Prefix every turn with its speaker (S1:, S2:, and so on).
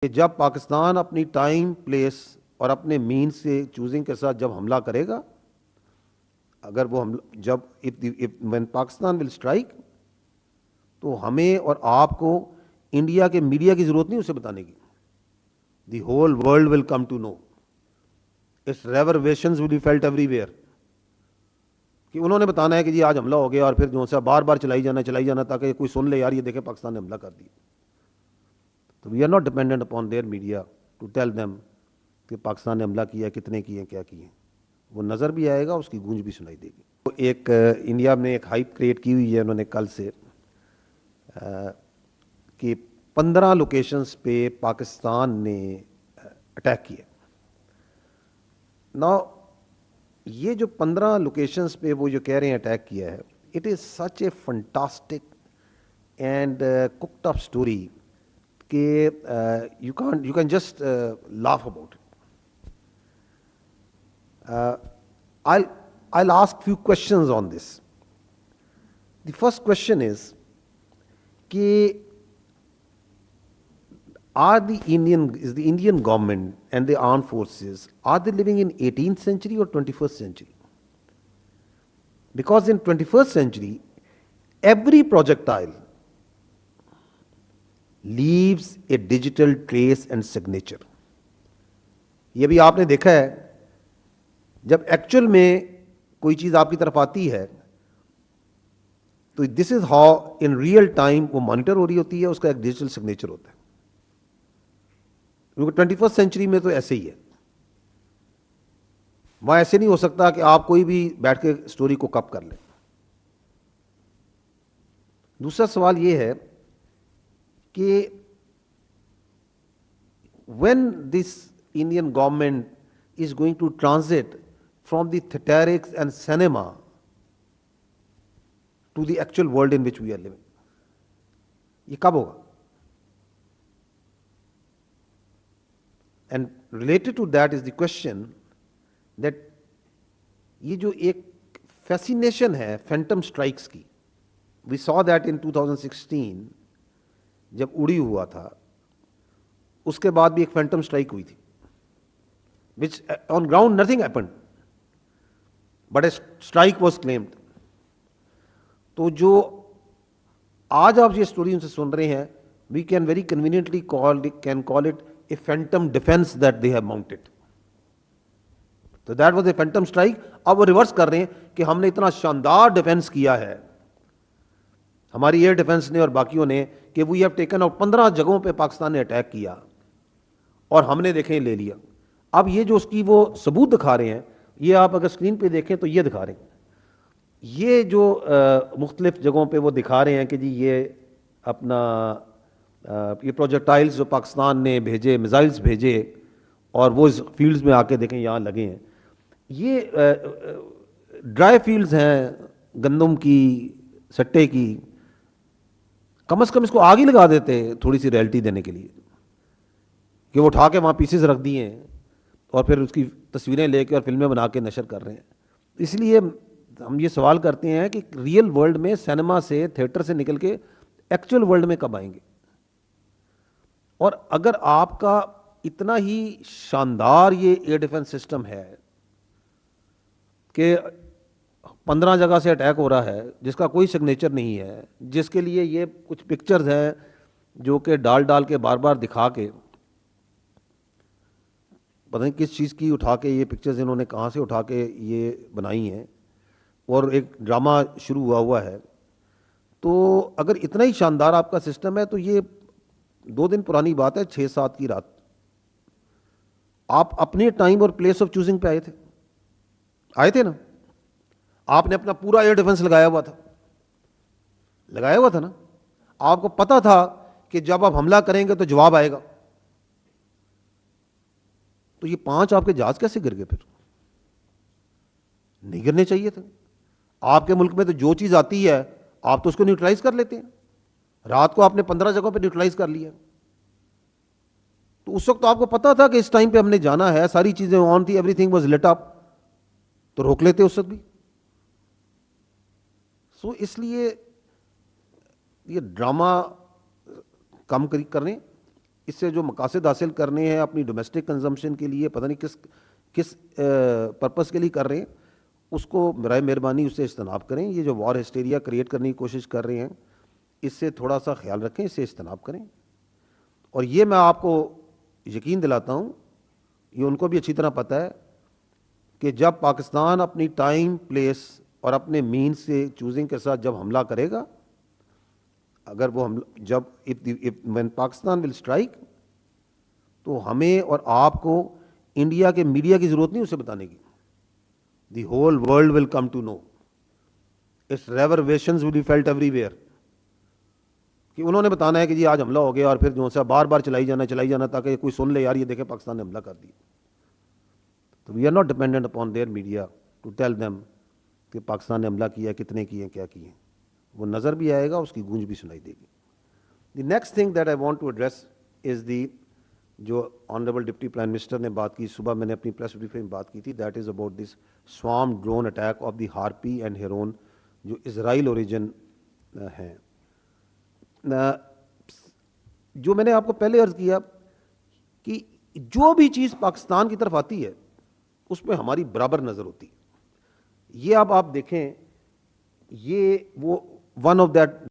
S1: کہ جب پاکستان اپنی ٹائم پلیس اور اپنے مین سے چوزنگ کے ساتھ جب حملہ کرے گا، اگر وہ when پاکستان ول اسٹرائک، تو ہمیں اور آپ کو انڈیا کے میڈیا کی ضرورت نہیں اسے بتانے کی. The whole world will come to know. Its reverberations will be felt everywhere. کہ انہوں نے بتانا ہے کہ جی آج حملہ ہو گیا، اور پھر جو سا بار بار چلائی جانا تاکہ کوئی سن لے یار یہ دیکھیں پاکستان نے حملہ کر دیا. تو we are not dependent upon their media to tell them کہ پاکستان نے حملہ کیا، کتنے کیے، کیا کیے. وہ نظر بھی آئے گا، اس کی گونج بھی سنائی دے گی. تو ایک انڈیا میں ایک ہائپ کریٹ کی ہوئی ہے انہوں نے کل سے کہ 15 لوکیشنز پہ پاکستان نے اٹیک کیا. نا یہ جو 15 لوکیشنز پہ وہ جو کہہ رہے ہیں اٹیک کیا ہے، it is such a fantastic and cooked up story کہ you can just laugh about it. I'll ask few questions on this. The first question is کہ is the Indian government and the armed forces, are they living in 18th century or 21st century? Because in 21st century, every projectile leaves a digital trace and signature. یہ بھی آپ نے دیکھا ہے جب actual میں کوئی چیز آپ کی طرف آتی ہے تو this is how in real time وہ مانیٹر ہو رہی ہوتی ہے، اس کا ایک ڈیجیٹل سگنیچر ہوتا ہے. کیونکہ 21st سینچری میں تو ایسے ہی ہے، وہاں ایسے نہیں ہو سکتا کہ آپ کوئی بھی بیٹھ کے اسٹوری کو کپ کر لیں. دوسرا سوال یہ ہے کہ when this Indian government is going to transit from the theatrics and cinema to the actual world in which we are living, یہ کب ہوگا؟ And related to that is the question that یہ جو ایک فیسینیشن ہے phantom strikes کی، we saw that in 2016 جب اڑی ہوا تھا، اس کے بعد بھی ایک فینٹم اسٹرائک ہوئی تھی which on ground nothing happened but a strike was claimed. تو جو آج آپ یہ اسٹوری ان سے سن رہے ہیں، we can very conveniently call it a phantom defense that they have mounted. تو that was a phantom strike. اب وہ ریورس کر رہے ہیں کہ ہم نے اتنا شاندار ڈیفense کیا ہے ہماری ایئر ڈیفense نے اور باقیوں نے کہ we have taken out 15 جگہوں پہ پاکستان نے اٹیک کیا اور ہم نے دیکھیں لے لیا. اب یہ جو اس کی وہ ثبوت دکھا رہے ہیں، یہ آپ اگر اسکرین پہ دیکھیں تو یہ دکھا رہے ہیں، یہ جو مختلف جگہوں پہ وہ دکھا رہے ہیں کہ جی یہ اپنا یہ پروجیکٹائلز جو پاکستان نے بھیجے، میزائلز بھیجے، اور وہ اس فیلڈز میں آ کے دیکھیں یہاں لگے ہیں. یہ ڈرائی فیلڈز ہیں گندم کی، سٹے کی. کم از کم اس کو آگ ہی لگا دیتے تھوڑی سی ریئلٹی دینے کے لیے، کہ وہ اٹھا کے وہاں پیسز رکھ دیے ہیں اور پھر اس کی تصویریں لے کے اور فلمیں بنا کے نشر کر رہے ہیں. اس لیے ہم یہ سوال کرتے ہیں کہ ریئل ورلڈ میں سینما سے، تھیٹر سے نکل کے ایکچوئل ورلڈ میں کب آئیں گے؟ اور اگر آپ کا اتنا ہی شاندار یہ ایئر ڈیفنس سسٹم ہے کہ 15 جگہ سے اٹیک ہو رہا ہے جس کا کوئی سگنیچر نہیں ہے، جس کے لیے یہ کچھ پکچرز ہیں جو کہ ڈال کے بار بار دکھا کے پتہ نہیں کس چیز کی اٹھا کے یہ پکچرز انہوں نے کہاں سے اٹھا کے یہ بنائی ہیں، اور ایک ڈرامہ شروع ہوا ہے. تو اگر اتنا ہی شاندار آپ کا سسٹم ہے تو یہ 2 دن پرانی بات ہے، 6-7 کی رات آپ اپنے ٹائم اور پلیس آف چوزنگ پہ آئے تھے نا. آپ نے اپنا پورا ایئر ڈیفنس لگایا ہوا تھا نا. آپ کو پتا تھا کہ جب آپ حملہ کریں گے تو جواب آئے گا. تو یہ 5 آپ کے جہاز کیسے گر گئے؟ پھر نہیں گرنے چاہیے تھے. آپ کے ملک میں تو جو چیز آتی ہے آپ تو اس کو نیوٹرلائز کر لیتے ہیں. رات کو آپ نے 15 جگہوں پہ نیوٹرلائز کر لیا. تو اس وقت آپ کو پتا تھا کہ اس ٹائم پہ ہم نے جانا ہے، ساری چیزیں آن تھی، ایوری تھنگ واز لٹ اپ، تو روک لیتے اس وقت بھی. سو اس لیے یہ ڈرامہ کم کریں. اس سے جو مقاصد حاصل کرنے ہیں اپنی ڈومیسٹک کنزمپشن کے لیے، پتہ نہیں کس پرپس کے لیے کر رہے ہیں، اس کو برائے مہربانی اس سے اجتناب کریں. یہ جو وار ہسٹیریا کریٹ کرنے کی کوشش کر رہے ہیں، اس سے تھوڑا سا خیال رکھیں، اس سے اجتناب کریں. اور یہ میں آپ کو یقین دلاتا ہوں، یہ ان کو بھی اچھی طرح پتہ ہے کہ جب پاکستان اپنی ٹائم، پلیس اور اپنے مینز سے چوزنگ کے ساتھ جب حملہ کرے گا، اگر وہ when پاکستان ول اسٹرائک، تو ہمیں اور آپ کو انڈیا کے میڈیا کی ضرورت نہیں اسے بتانے کی. The whole world will come to know. Its reverberations will be felt everywhere, کہ انہوں نے بتانا ہے کہ جی آج حملہ ہو گیا، اور پھر جو سا بار بار چلائی جانا تاکہ کوئی سن لے، یار یہ دیکھیں پاکستان نے حملہ کر دیا. تو we are not dependent upon their media to tell them کہ پاکستان نے حملہ کیا، کتنے کیے، کیا کیے. وہ نظر بھی آئے گا، اس کی گونج بھی سنائی دے گی. The next thing that I want to address is the, جو آنریبل ڈپٹی پرائم منسٹر نے بات کی، صبح میں نے اپنی پریس بریفنگ میں بات کی تھی، that is about this swarm drone attack of the Harpy and Heron, جو اسرائیل اوریجن ہیں. جو میں نے آپ کو پہلے عرض کیا کہ جو بھی چیز پاکستان کی طرف آتی ہے اس پہ ہماری برابر نظر ہوتی ہے. یہ اب آپ دیکھیں، یہ وہ ون آف دیٹ